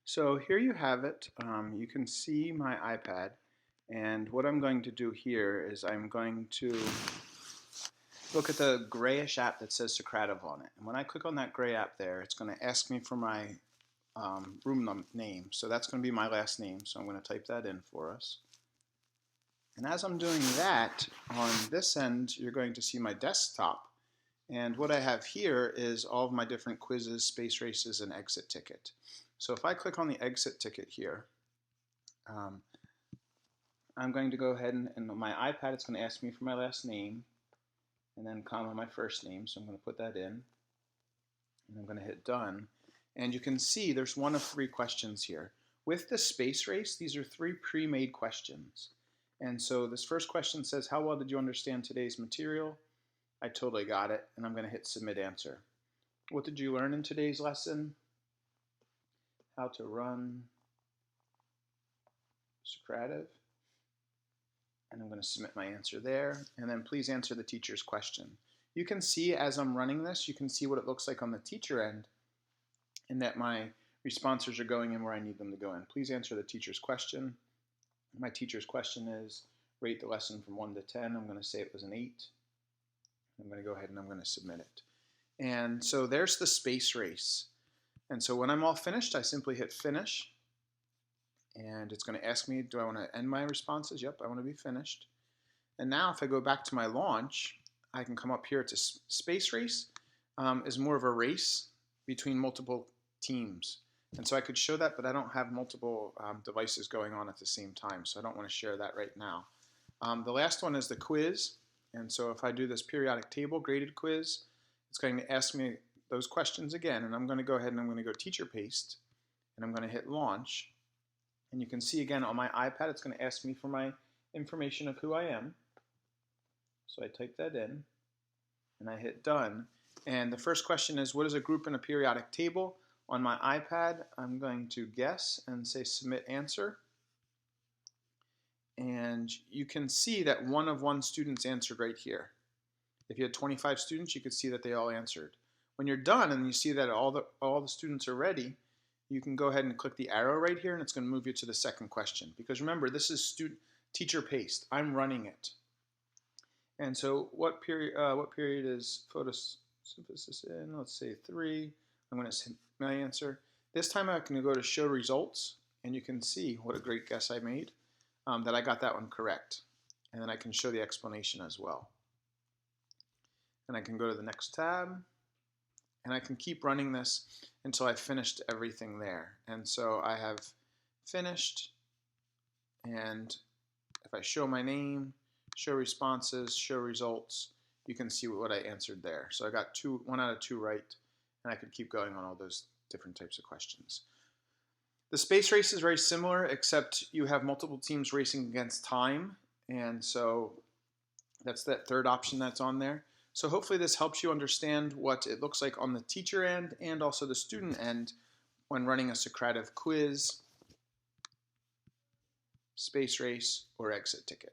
So here you have it. You can see my iPad, and what I'm going to do here is I'm going to look at the grayish app that says Socrative on it. And when I click on that gray app there, it's going to ask me for my name. So that's going to be my last name. So I'm going to type that in for us. And as I'm doing that, on this end, you're going to see my desktop. And what I have here is all of my different quizzes, space races, and exit ticket. So if I click on the exit ticket here, I'm going to go ahead and on my iPad, it's going to ask me for my last name and then comma my first name. So I'm going to put that in and I'm going to hit done. And you can see there's one of three questions here. With the space race, these are three pre-made questions. And so this first question says, how well did you understand today's material? I totally got it, and I'm going to hit submit answer. What did you learn in today's lesson? How to run Socrative. And I'm going to submit my answer there, and then please answer the teacher's question. You can see as I'm running this, you can see what it looks like on the teacher end, and that my responses are going in where I need them to go in. Please answer the teacher's question. My teacher's question is, rate the lesson from 1 to 10. I'm going to say it was an 8. I'm going to go ahead and I'm going to submit it. And so there's the space race. And so when I'm all finished, I simply hit finish. And it's going to ask me, do I want to end my responses? Yep, I want to be finished. And now if I go back to my launch, I can come up here to space race. Is more of a race between multiple teams. And so I could show that, but I don't have multiple devices going on at the same time, so I don't want to share that right now. The last one is the quiz. And so if I do this periodic table graded quiz, it's going to ask me those questions again. And I'm going to go ahead and I'm going to go teacher paste. And I'm going to hit launch. And you can see again on my iPad, it's going to ask me for my information of who I am. So I type that in. And I hit done. And the first question is, what is a group in a periodic table? On my iPad, I'm going to guess and say submit answer. And you can see that one of one students answered right here. If you had 25 students, you could see that they all answered. When you're done and you see that all the students are ready, you can go ahead and click the arrow right here and it's going to move you to the second question. Because remember, this is teacher paced. I'm running it. And so what period is photosynthesis in? Let's say 3. I'm going to say my answer. This time I'm going to go to show results and you can see what a great guess I made. That I got that one correct. And then I can show the explanation as well. And I can go to the next tab. And I can keep running this until I've finished everything there. And so I have finished. And if I show my name, show responses, show results, you can see what I answered there. So I got 1 out of 2 right. And I could keep going on all those different types of questions. The space race is very similar, except you have multiple teams racing against time. And so that's that third option that's on there. So hopefully this helps you understand what it looks like on the teacher end and also the student end when running a Socrative quiz, space race, or exit ticket.